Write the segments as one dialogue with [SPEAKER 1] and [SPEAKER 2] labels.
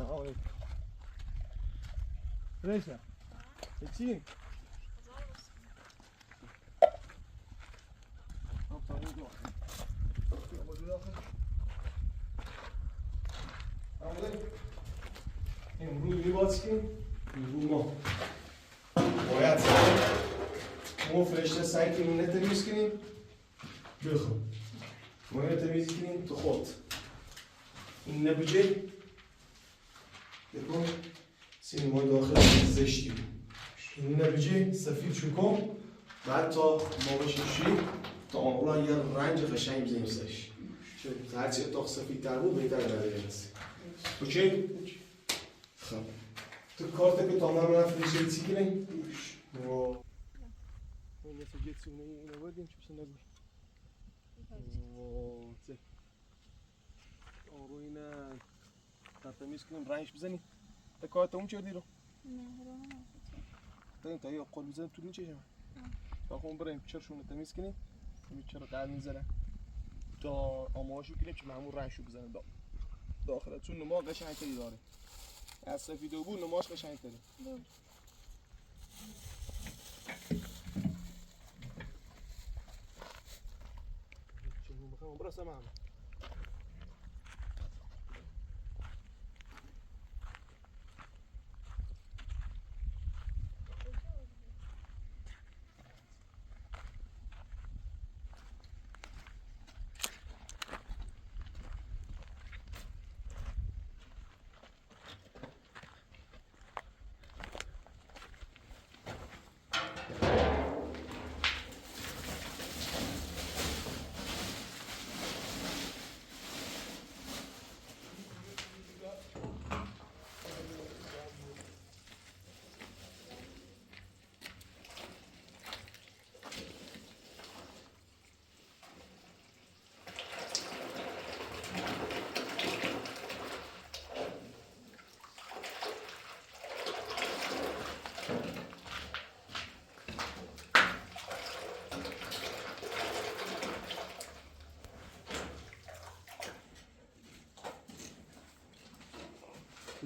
[SPEAKER 1] سلام علیکم. ريشة تشين امروز باز کنیم ما باید ما فرشته سعی کنیم اینه تمیز کنیم بخون ما اینه تمیز کنیم تو خود این نبجه بکن سینما داخل زشتی بود این نبجه سفید شکم بعد تا ما بشیم تا آنها یه رنج قشنگ بزنیم سرش هرچی اتاق سفید تر بود بهتر نداره هستی اوکی؟ خب تو کارت که تا من فرشته چی کنیم؟ این مثل جتسی اینو بردیم چی بسن نگوی چه آرو اینه تا تمیز کنیم رنگش بزنیم تا کارت اون چه دی رو؟ نه تا یه قول بزنیم تو این چه جمعه؟ تا خون بریم چرشون تمیز کنیم این چرا قرد میزنه تا آماشو کنیم چه همون رنگشو بزنیم داخله چون نما قشنگ تری داره از سفیدو بود نماش قشنگ تری برسه معنا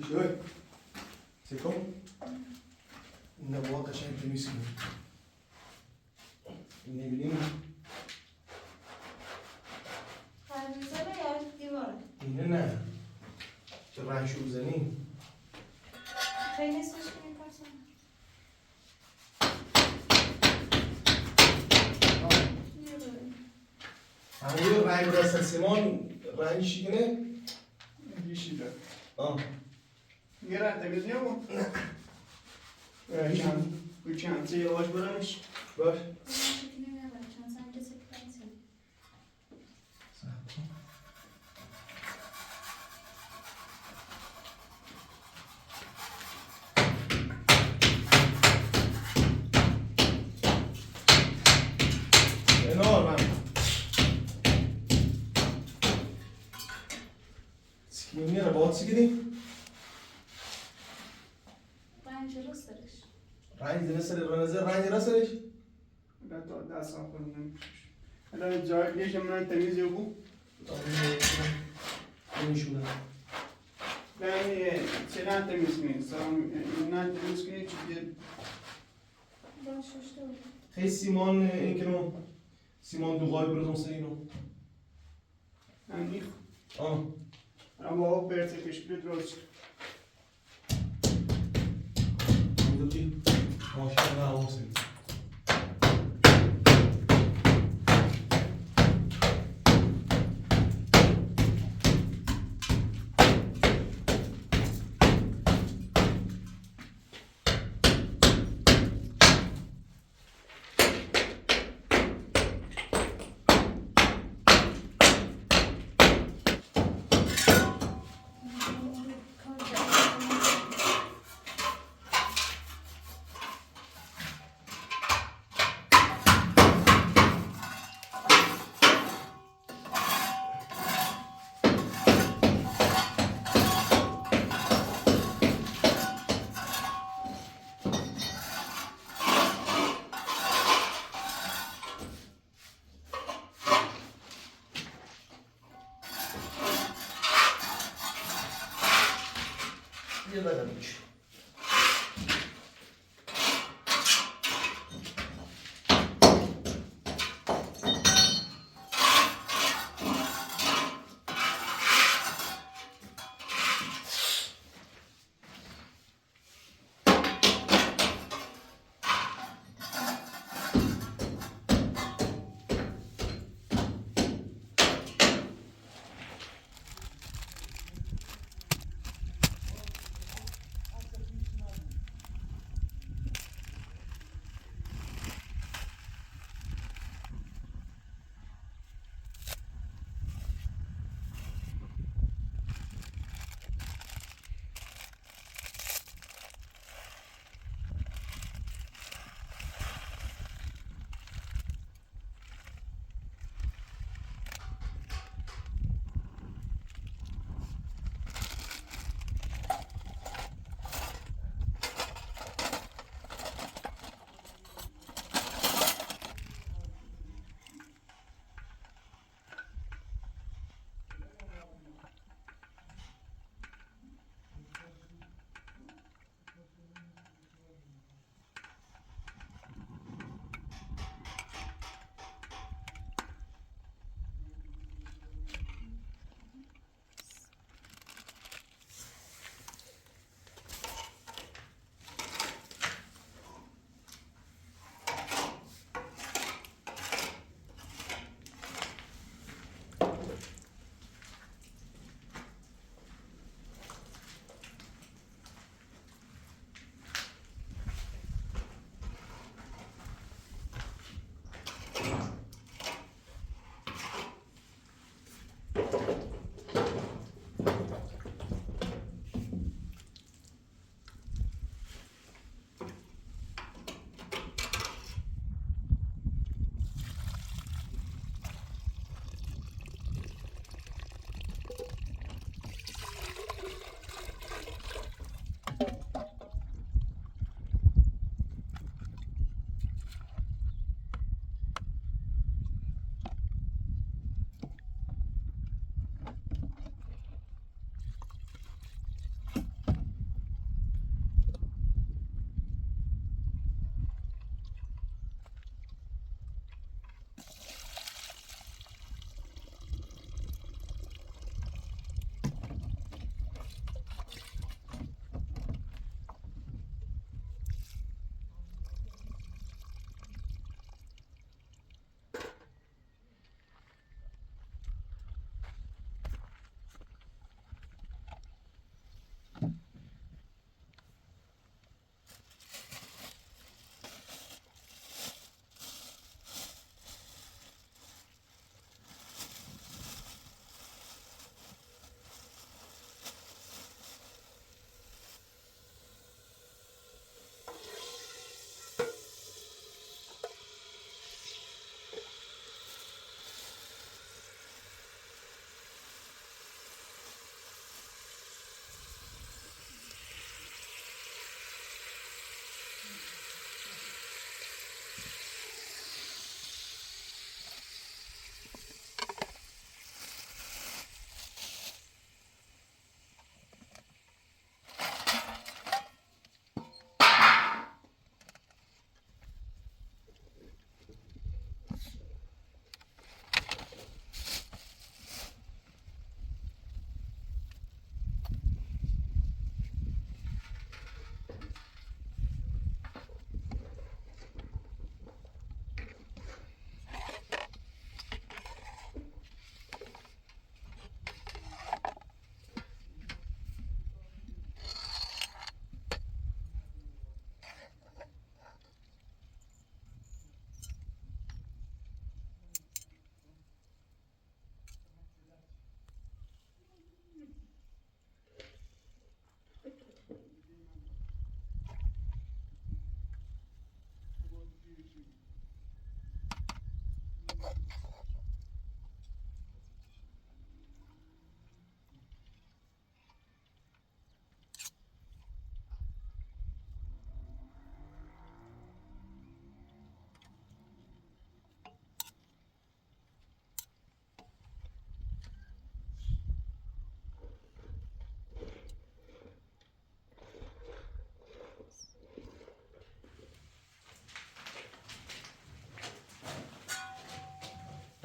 [SPEAKER 1] شوي سيكم نبغى قشنگ تمیز کنیم نبینیم
[SPEAKER 2] خرمیزه یا دیواره؟
[SPEAKER 1] اینه نه که رنگشو بزنیم
[SPEAKER 2] خیلی سوش کنیم پرسن
[SPEAKER 1] همون رنگ راست سیمان رنگشی کنه
[SPEAKER 3] بیشیده
[SPEAKER 1] آه
[SPEAKER 3] یه رنگ تمیز نیمون؟ نه چند سه یواش برنش
[SPEAKER 1] باش enorme سکینی رو باید سکینی
[SPEAKER 2] رنج راستش
[SPEAKER 1] رنگ درسته رنگ راستش
[SPEAKER 3] دستان خودم نمیشه الان جای دیگه من تمیز یابو
[SPEAKER 1] نمیشونه
[SPEAKER 3] ben çelen temizliğini, bundan temizliğini çünkü
[SPEAKER 2] باششته بود
[SPEAKER 1] خیلی سیمان این کنو سیمان دوغای برزون سینو
[SPEAKER 3] yani
[SPEAKER 1] آه
[SPEAKER 3] ama o pertekiş bir droç.
[SPEAKER 1] بودی ماشاءالله حسین یه دقیقه میشه.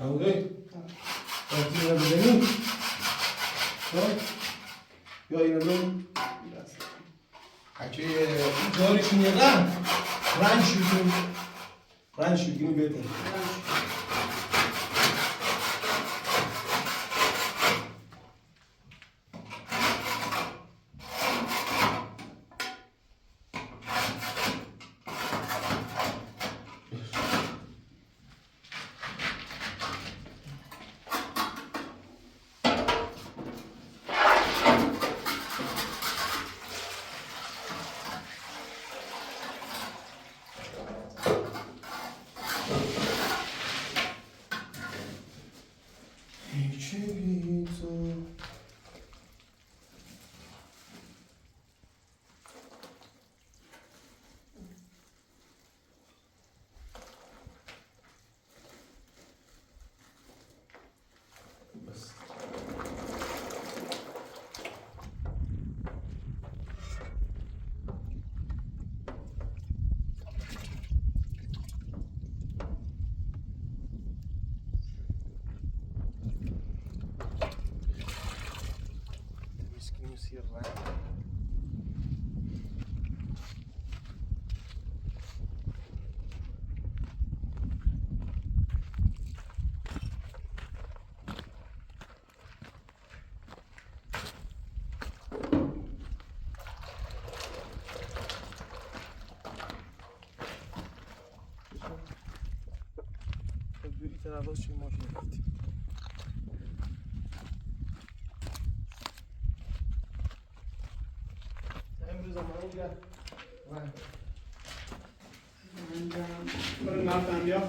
[SPEAKER 1] عموده وقتی اینو بزنیم یا اینو بزنیم اگه داریشون یه رنج شدیم بهتر طرفاش چه ماشین رفتیم امروز هم اونجا
[SPEAKER 3] برای نفتم بیا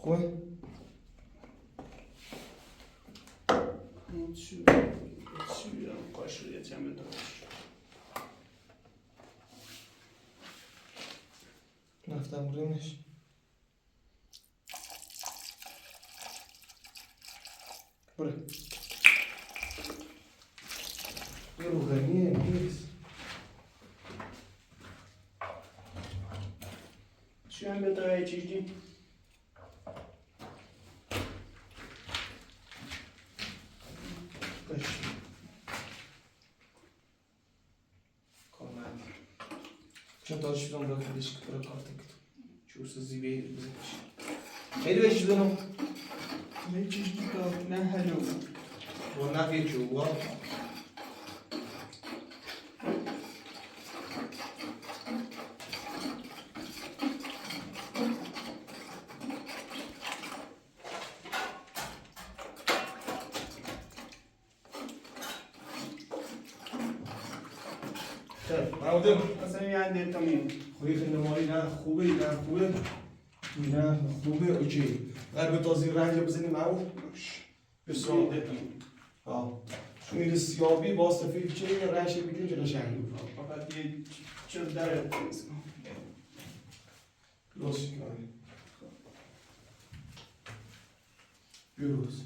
[SPEAKER 1] خوبه؟
[SPEAKER 3] چی بیارم کاش رو یه چمه داشت
[SPEAKER 1] نفتم بریمش بره یه روغنیه نیست
[SPEAKER 3] چی هم بهتره یه چیزی
[SPEAKER 1] چون داشت بیدم را کردش که برای کارت کتو چوست زیبه بزنش خیلی بهش دونم
[SPEAKER 3] یه چیزی که نه هلو
[SPEAKER 1] با نفی چوبا معودم
[SPEAKER 3] اصلا یه انده تامین
[SPEAKER 1] خوی خندماری نه خوبه نه خوبه نه خوبه اوکی اگر به تازی رنگ بزنی معود بسیار
[SPEAKER 3] انده تامین
[SPEAKER 1] چون این سیابی با سفید چه یه رنگ بگیم که قشنگی
[SPEAKER 3] فقط یه چیز داره
[SPEAKER 1] درست کنی بیروز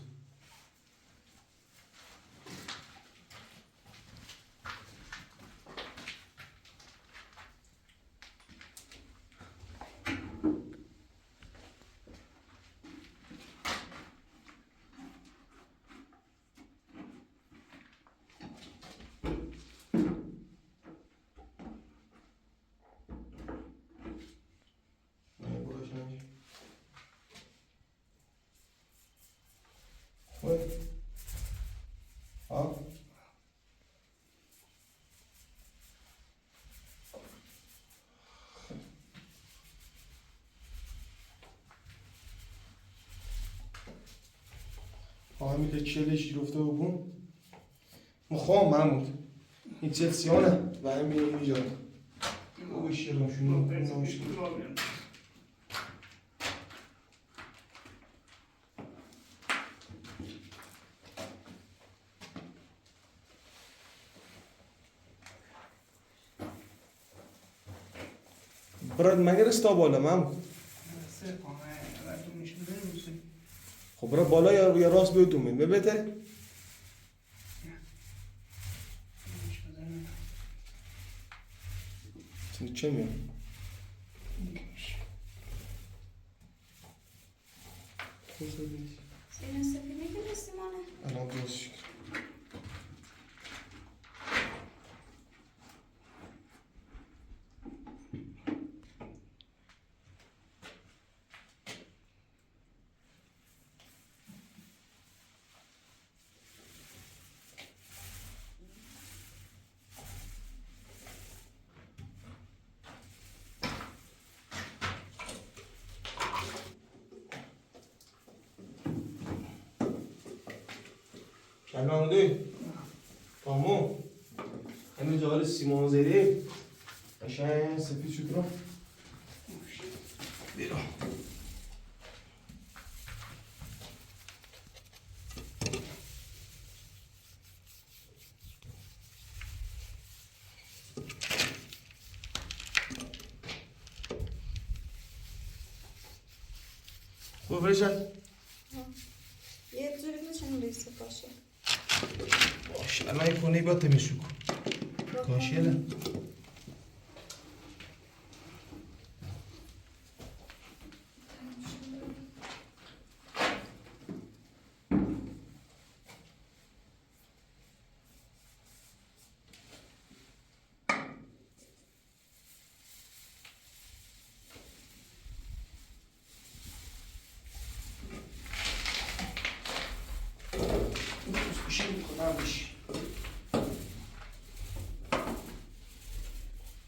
[SPEAKER 1] همین که چلش گرفته بون مخوام محمود این چه سیانه و همین اینجا او شیرم شنو نوشت برات مگر استا بالا مام خب برا بالا یا راست بیوتون من ببته چه میاد
[SPEAKER 2] سینه سفید نگرستی مانه؟
[SPEAKER 1] الان درست شد الان دی تمام همین جوال سیمان زیره قشنگ سفید شد رو بیرون خوب بشه
[SPEAKER 2] یه جوری بچنم ریسه باشه
[SPEAKER 1] باشه الان این کنه باید تمیز کن کاشیله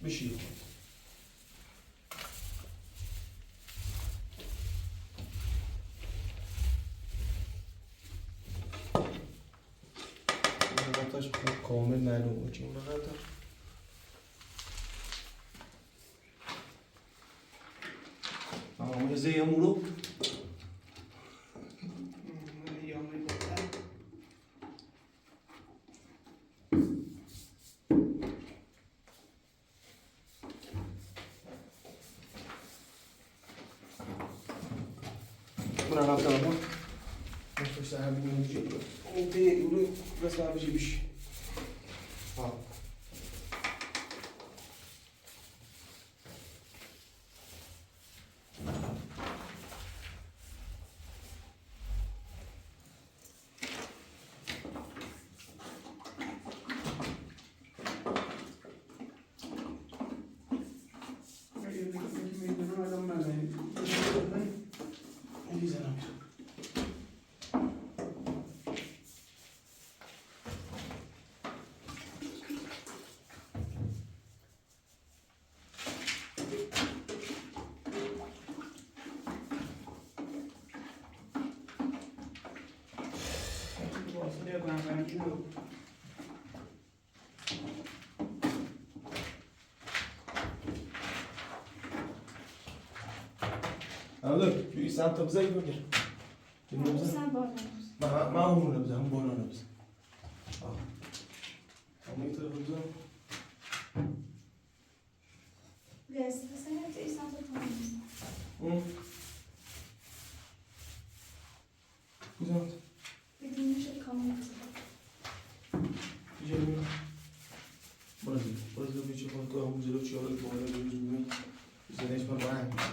[SPEAKER 1] بشی نقطهش کامل معلومه چی اون نقطه آموزه یه مورو من علاقه دارم نفس همین موجی اون تی اولو بس ما بيجي بيش ها هذا في سانتا بزاي بقى
[SPEAKER 2] sen bağlı
[SPEAKER 1] ما هو نبزة هم بونا نبزة هم يتربزون
[SPEAKER 2] Gelsin sen hep insan tutmalısın.
[SPEAKER 1] güzel
[SPEAKER 2] Bir dinle kalmak.
[SPEAKER 1] güzel burası bir şey farklı ama güzel uçuyor bu arada gözümü güzel hiç var bana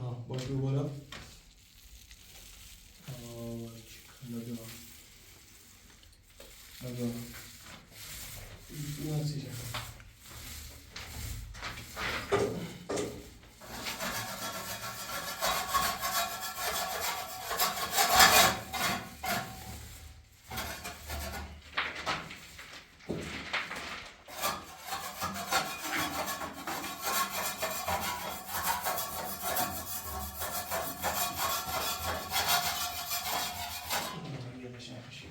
[SPEAKER 1] ها باشه بالا نگاه این هستی قشنگ میشه.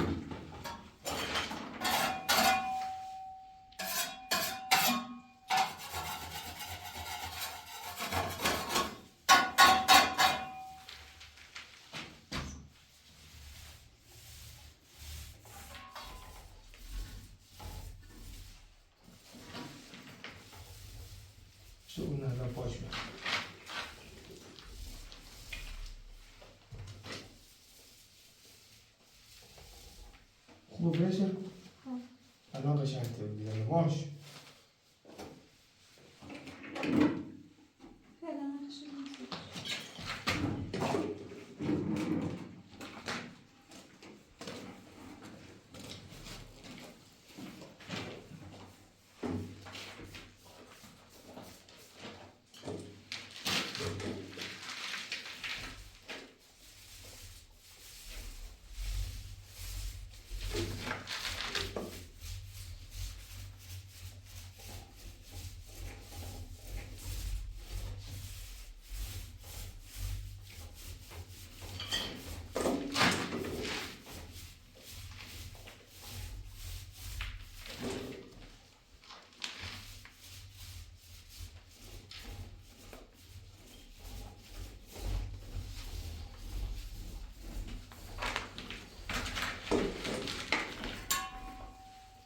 [SPEAKER 1] شو اون نظر پاش میاد. خوب بشه؟ الان قشنگ تبدیل ماش.
[SPEAKER 2] فعلا نقشه نیست.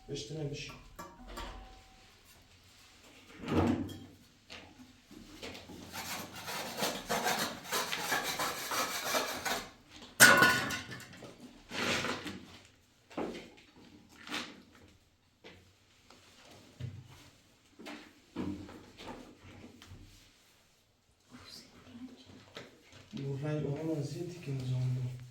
[SPEAKER 1] بشته نمیشه. رنگ آقا مزیدی که نظام بود.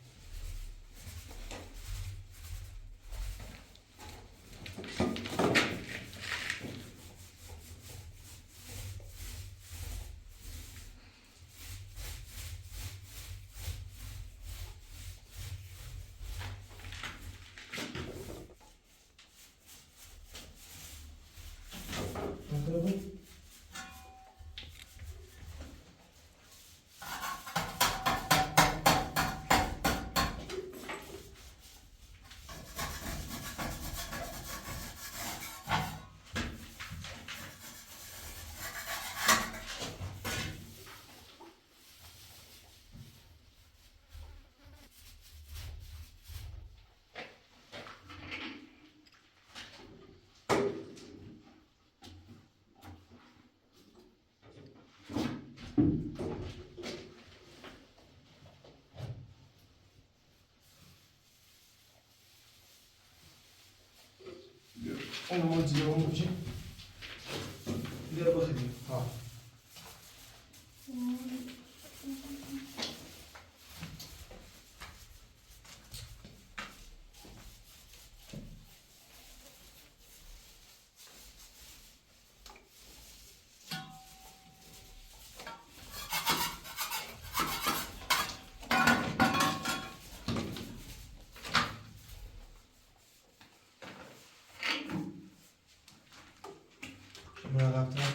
[SPEAKER 1] اون ما دیگه اون میشه. بیا بخوریم. ها. مراقبتر.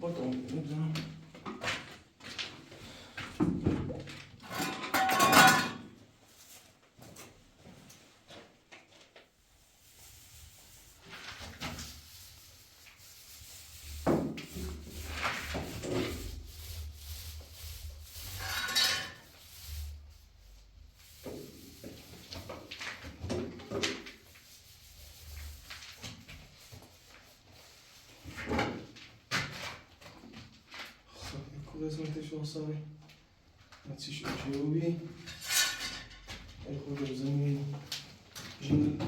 [SPEAKER 1] باتون میدونم. قسمتش آسانه نتیش جنوبی ای خود زمین جنوبی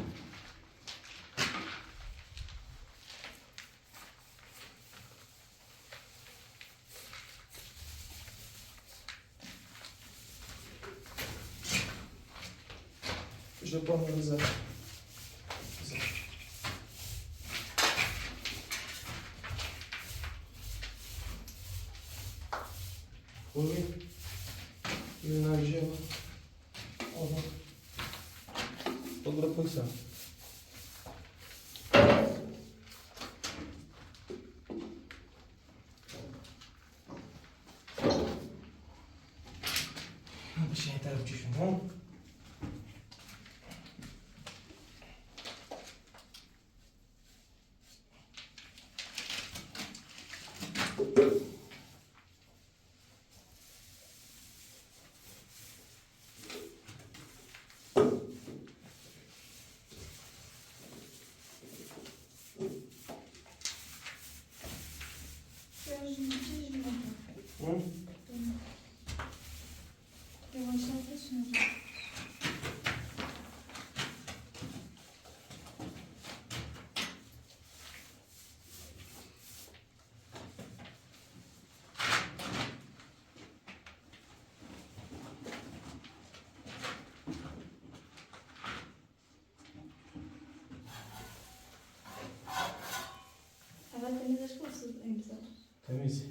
[SPEAKER 1] بشه با ما بزن خوبی؟ این انرژی با آها بگره پکسم طرف چشم ها.
[SPEAKER 2] اول تمیزش کن امضا.
[SPEAKER 1] تمیزه.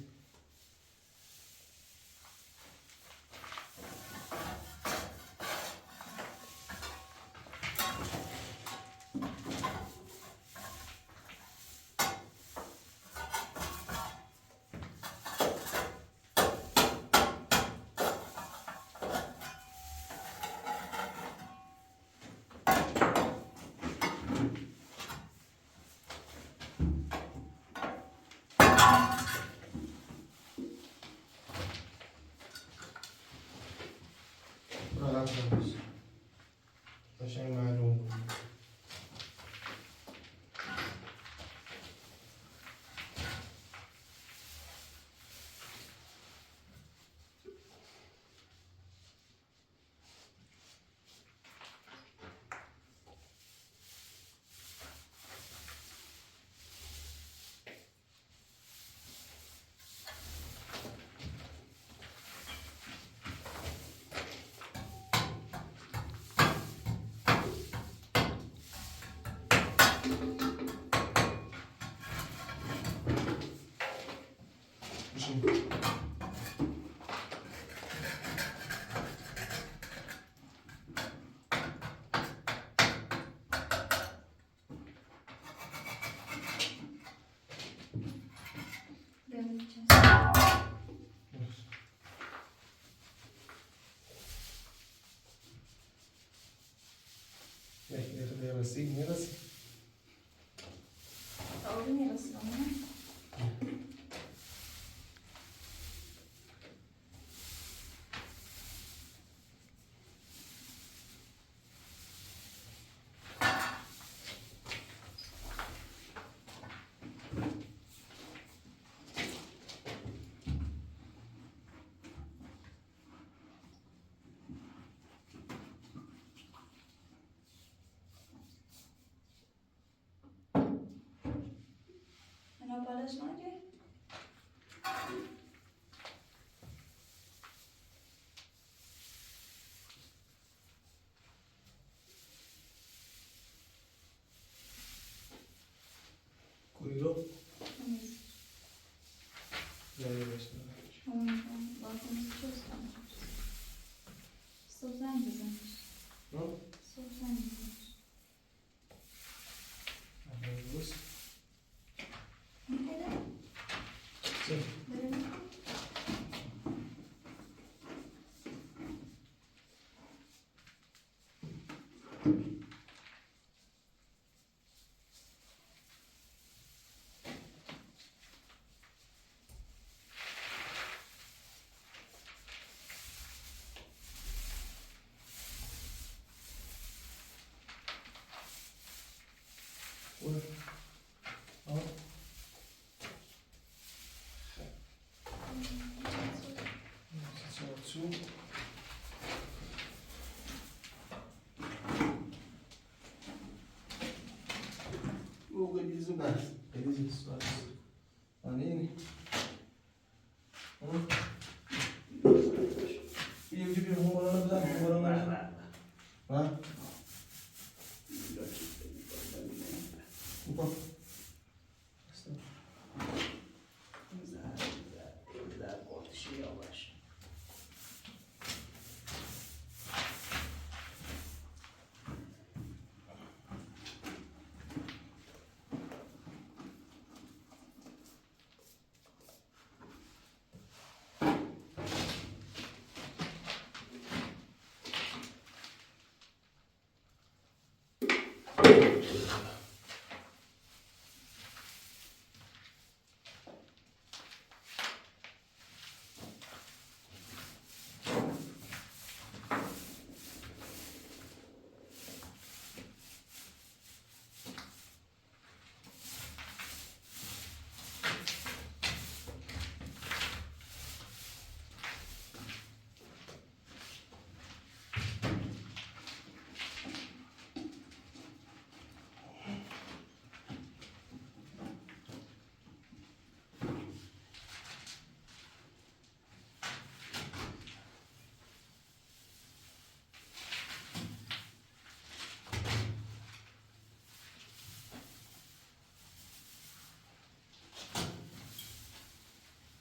[SPEAKER 1] راحت باش. قشنگ معلوم بود. میرسی.
[SPEAKER 2] آقای میرسیم. اینا بالش نگه؟
[SPEAKER 1] کویلو.
[SPEAKER 2] تمیز.
[SPEAKER 1] جایی بشتن.
[SPEAKER 2] باید چیز کنم. صبح زنگ بزنش. صبح زنگ بزنش.
[SPEAKER 1] درست.
[SPEAKER 2] می‌خوای؟
[SPEAKER 1] چه؟
[SPEAKER 2] بریم.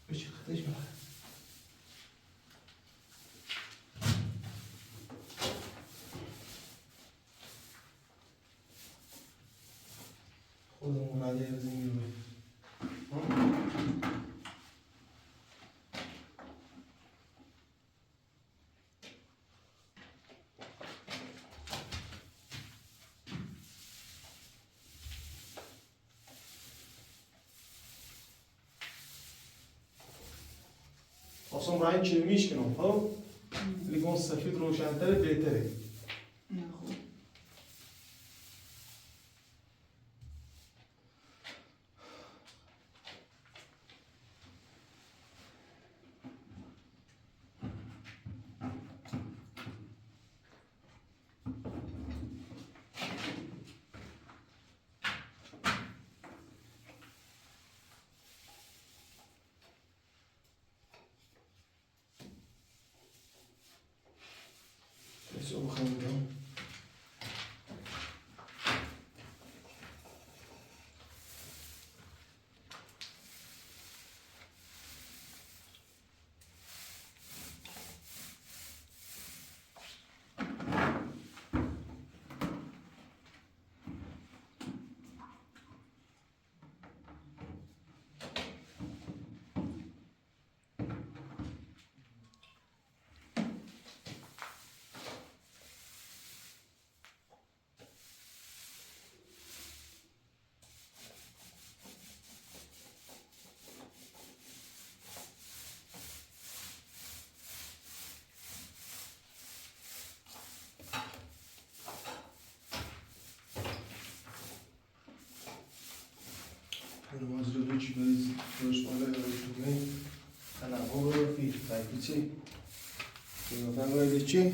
[SPEAKER 1] بشه خودش بخواه. خودمون اومده یه بزنیم بیرون. اصلا رنگ که میشکنم خب لیگون سفید روشن‌تر بهتره.
[SPEAKER 3] نه خوب.
[SPEAKER 1] بسیار بخوام Urmaz jölő csigáz, most már legalább tanahoru fitaici. Jövőben vajdici.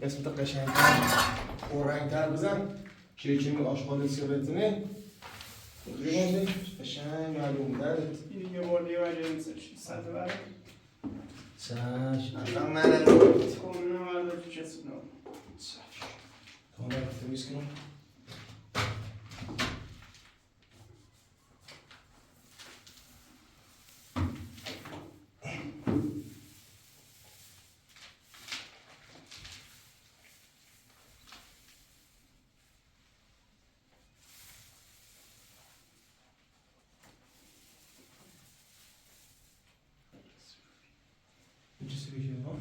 [SPEAKER 1] اسم قشنگتر پررنگتر بزن چیچینی آشغال سیارتونه خودی قشنگ معلوم دارد
[SPEAKER 3] این دیگه بردی و جنسش سطح برد
[SPEAKER 1] چش اصلا من
[SPEAKER 3] کنونه برد تو چسب نام
[SPEAKER 1] تا من تمیز کنم چیزی بگیم ها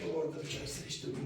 [SPEAKER 1] یه بار در چه سرشته بود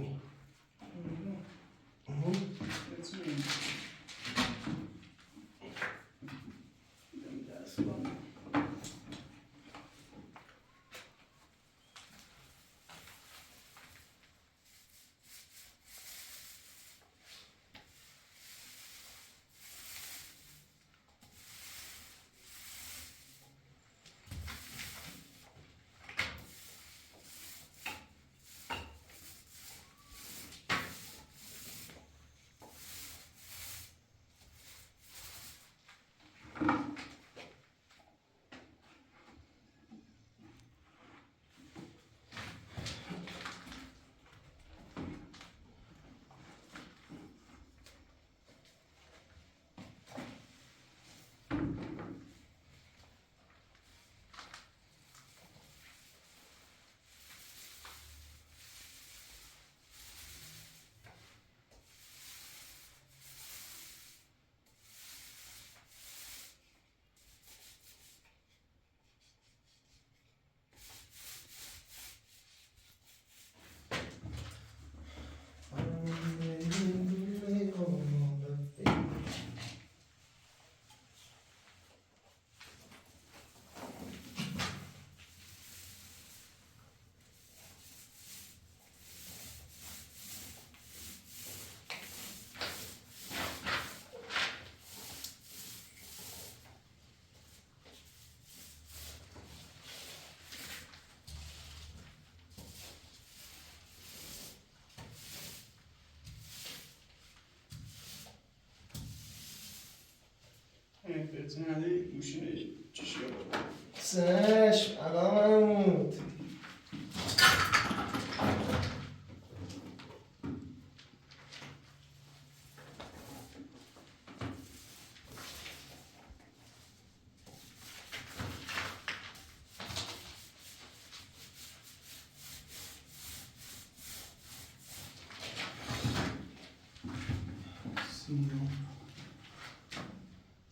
[SPEAKER 3] بزن نداری گوشینه چشی رو
[SPEAKER 1] چشم آقا محمود.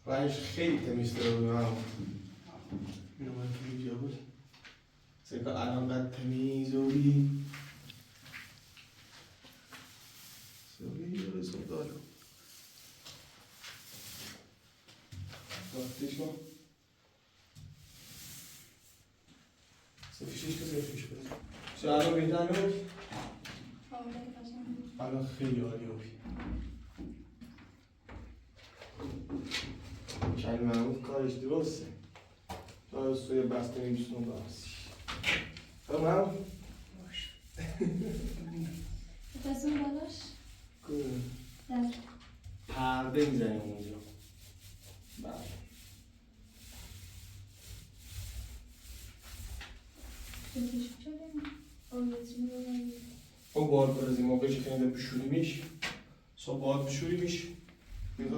[SPEAKER 1] رنگش خیلی تمیز داره محمود. اینو باید توی اینجا بود. که الان قد تمیز و بی سوی رو رسول دارم وقتش کن سفیشش که سفیش بده چه الان بهتر نبود؟ الان خیلی عالی بی شاید محمود کارش درسته تا سوی بسته میبیستون برسی تمام؟
[SPEAKER 2] بزن بالاش
[SPEAKER 1] کن
[SPEAKER 2] در
[SPEAKER 1] پرده میزنیم اونجا بله
[SPEAKER 2] بکش کنیم آیتونی رو بگیم
[SPEAKER 1] او باد برزیم موقعی که اینجا بشوریمیش صبح باد بشوریمیش میگم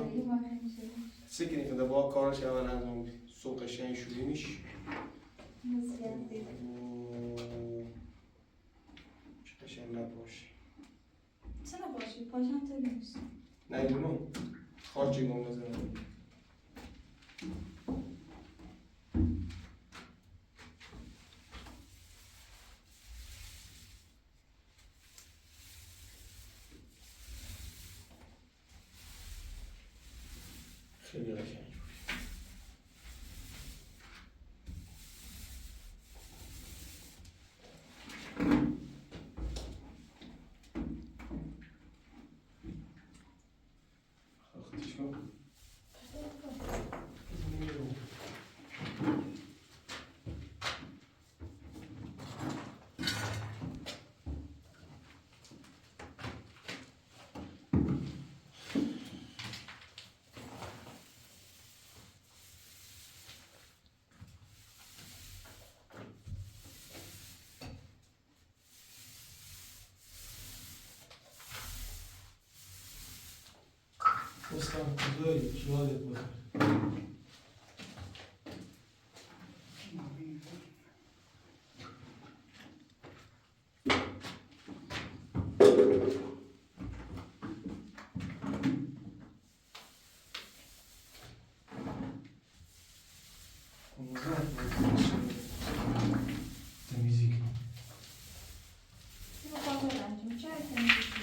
[SPEAKER 1] سکنی که با کارش اول انجام بدی صبح قشنگ شوریمیش چه قشنگ نباشه
[SPEAKER 2] چه نباشی؟ پاشم تا نیست
[SPEAKER 1] نیدونم خاچی گم بزنم خیلی قشنگ استان کجایی؟ جوالت بخیر تمیزی کن
[SPEAKER 2] اینو پاک رنجیم چه تمیزی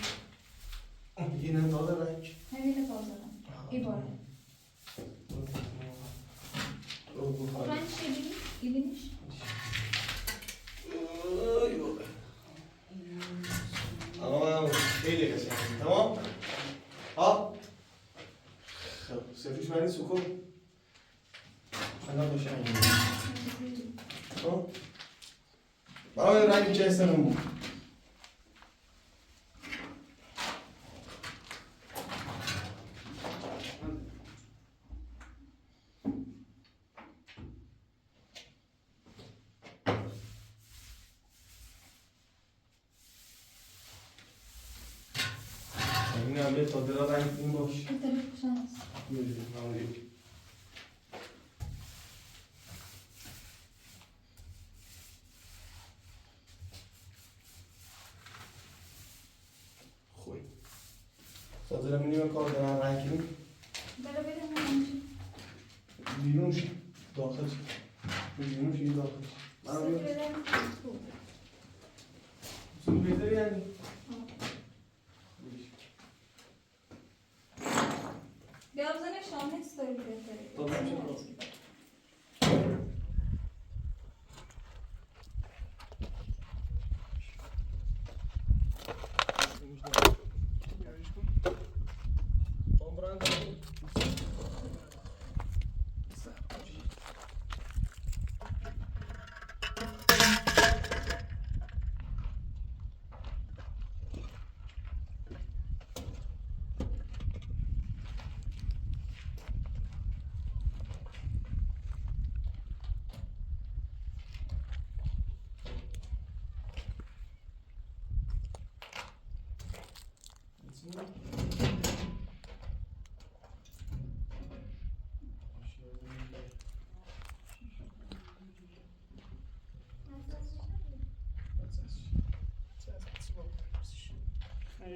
[SPEAKER 1] اینه داده رنگ
[SPEAKER 2] همینه پاک رنج ای باره رنج شدی؟ ایلینش؟
[SPEAKER 1] آقا خیلی قشنگه تمام؟ ها؟ خب سفیش معنی سکون خیلی قشنگه ها؟ برای رنگ چه استنمون؟ این همه تا دلا رنگ این باش
[SPEAKER 2] این طرف کشن هست
[SPEAKER 1] خوی سازه نمیدونم کار دارن رنگ کنیم
[SPEAKER 2] بره بره همینجا
[SPEAKER 1] بیرونش داخل بیرونش این داخل من
[SPEAKER 2] سفره رنج خوب
[SPEAKER 1] سون بهتر یعنی
[SPEAKER 2] بیا بزنه شامل ستایی بهتره
[SPEAKER 1] طب نمیشه برو.
[SPEAKER 3] خیلی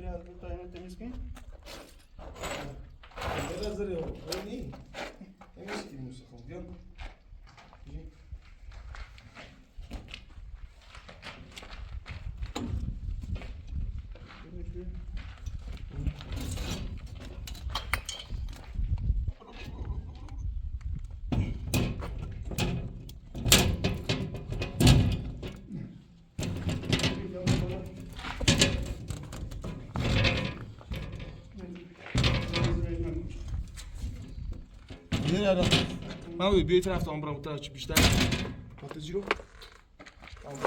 [SPEAKER 3] از بود دایم تمیز کن.
[SPEAKER 1] Biraz da yok. Öyle değil. Temiz gibi Mustafa. Yok. Nereye adam? Abi bir taraftan bırak bu tarafçı bir tane. Patıcı yok. Tamam.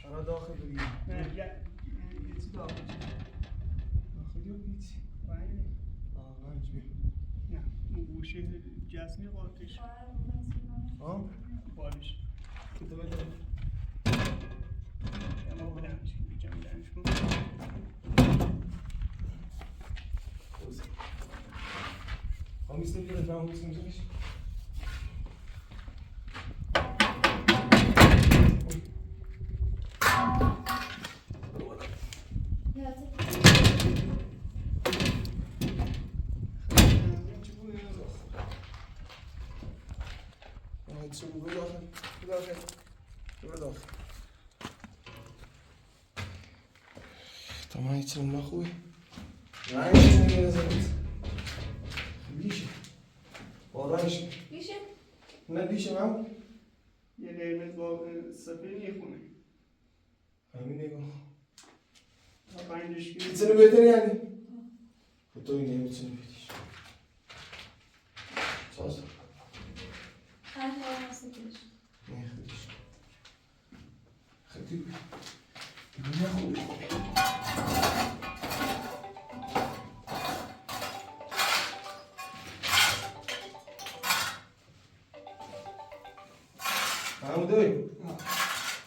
[SPEAKER 1] Ana daxil bugün.
[SPEAKER 3] Ne? Ya. Geçi de almış.
[SPEAKER 1] Daxil yok hiç.
[SPEAKER 3] Aynen.
[SPEAKER 1] Aa, hiç bir.
[SPEAKER 3] Ya. Bu şey jasmi قاتش.
[SPEAKER 1] Ha?
[SPEAKER 3] بالش.
[SPEAKER 1] Kutu bedel.
[SPEAKER 3] Ama bu demiş. Bir cam demiş bu.
[SPEAKER 1] Hangisi de bir ben hangisini bilmiş? شو بداخل بداخل بداخل طبعا يتسلم اخوي معايا نزلت بيشه ورايش
[SPEAKER 2] میشه؟
[SPEAKER 1] نه بیشه من
[SPEAKER 3] یه قرمز با سفید یه خونه.
[SPEAKER 1] همین نگاه
[SPEAKER 3] تا پنجش گیری.
[SPEAKER 1] میتونه بدن یعنی خطایی نمیتونه بدیش ساز
[SPEAKER 2] هر کار هستی کنش
[SPEAKER 1] نه خودش خطی نه خوبی همون دوی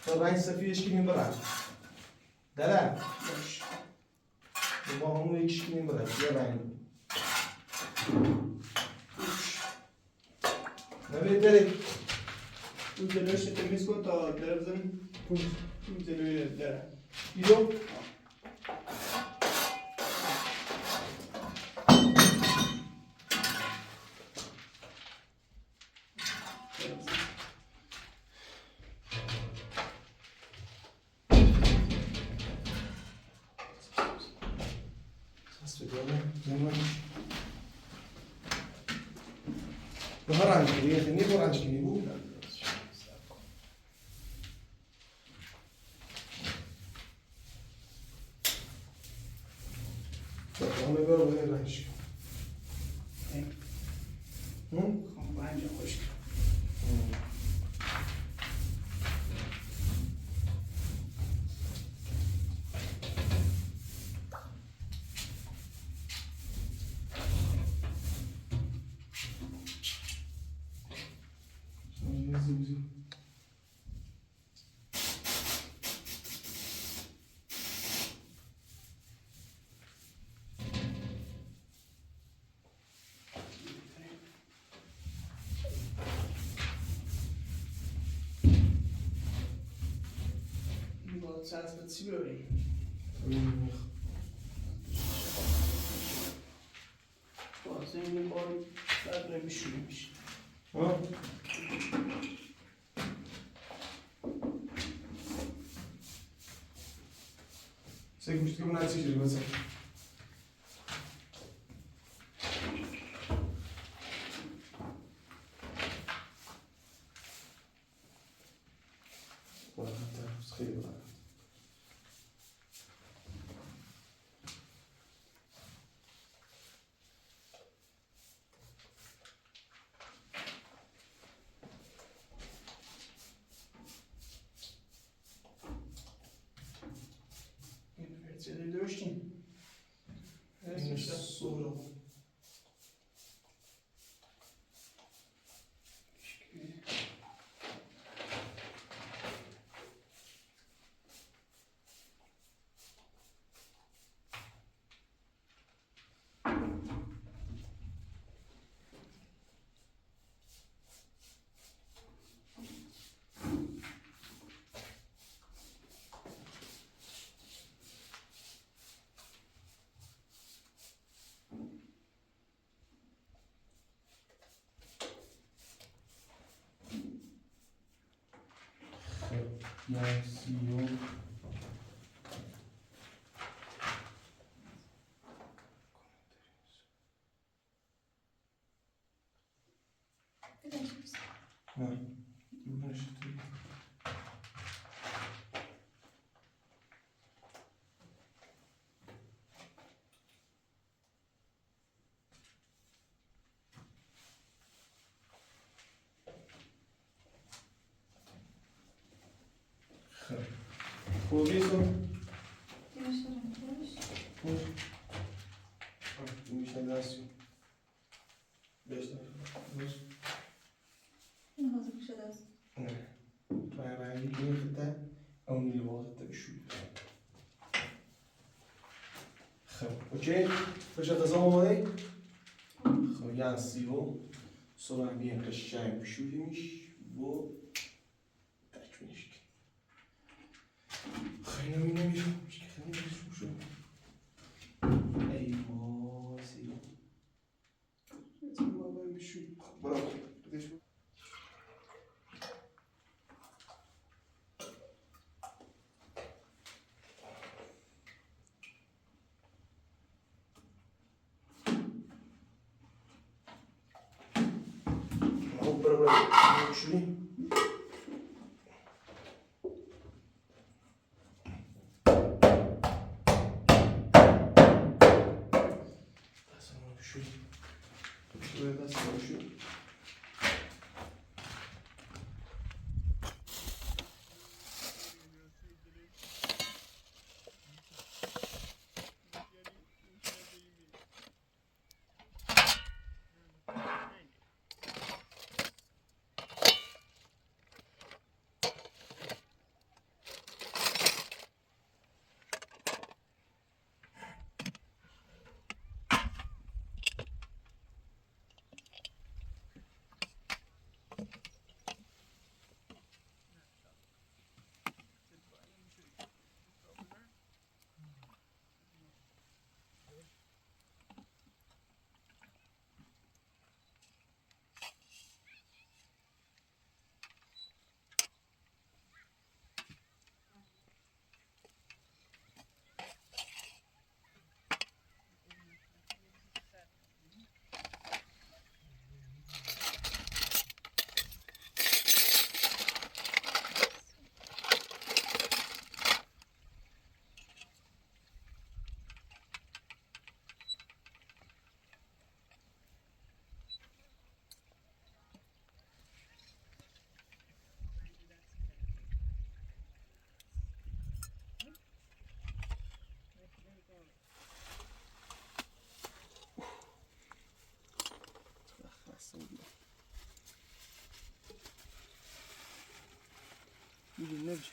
[SPEAKER 1] تا رنگ سفیدش که میبرن دلم
[SPEAKER 3] باش.
[SPEAKER 1] با همون یکیش که میبرن یه رنگ نبید داری
[SPEAKER 3] اون جلوش تمیز کن تا در بزن. اون جلوی در.
[SPEAKER 1] بیرو به هر رنگ کنی یه خیلی با رنگ کنی بود همه بر با هر رنگ کن
[SPEAKER 3] خب بنجا خوش کن. این باید چسب چی ببریم؟ بازه این بار بعد نمیشونه میشه.
[SPEAKER 1] Sei que gostou de assistir, você. Olha, tá, escreve lá.
[SPEAKER 3] درشتیم.
[SPEAKER 1] این سورا یانسیو نه نشده خوبی تو؟ میشه دستی بشتر
[SPEAKER 2] این حاضر شده است.
[SPEAKER 1] نه رنگی که میخوده اون لباسته بشوی خب اوکی فش غذا آماده خب یانسیو صبح بیان قشنگ بشوییمش و تکمیلش خیلی نمیرم خیلی نمیرم شو ای ماسی ما باید بشوی برو بدش برو بشوی شوی دست شوی نمیشه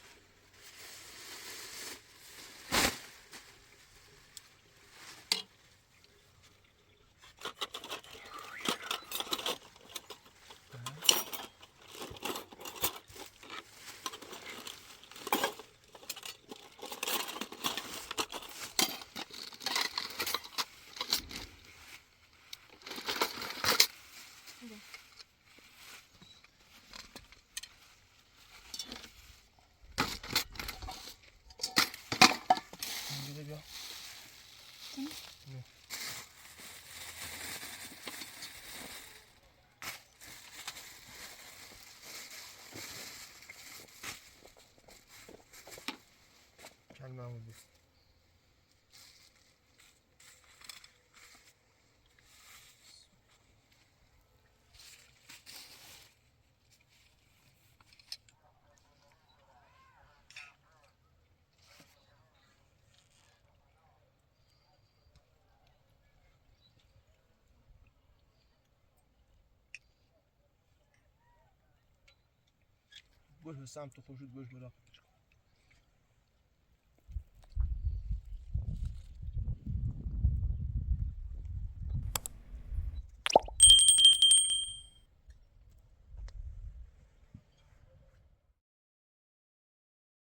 [SPEAKER 1] معمول نیست گوش به سمت خورشید گوش به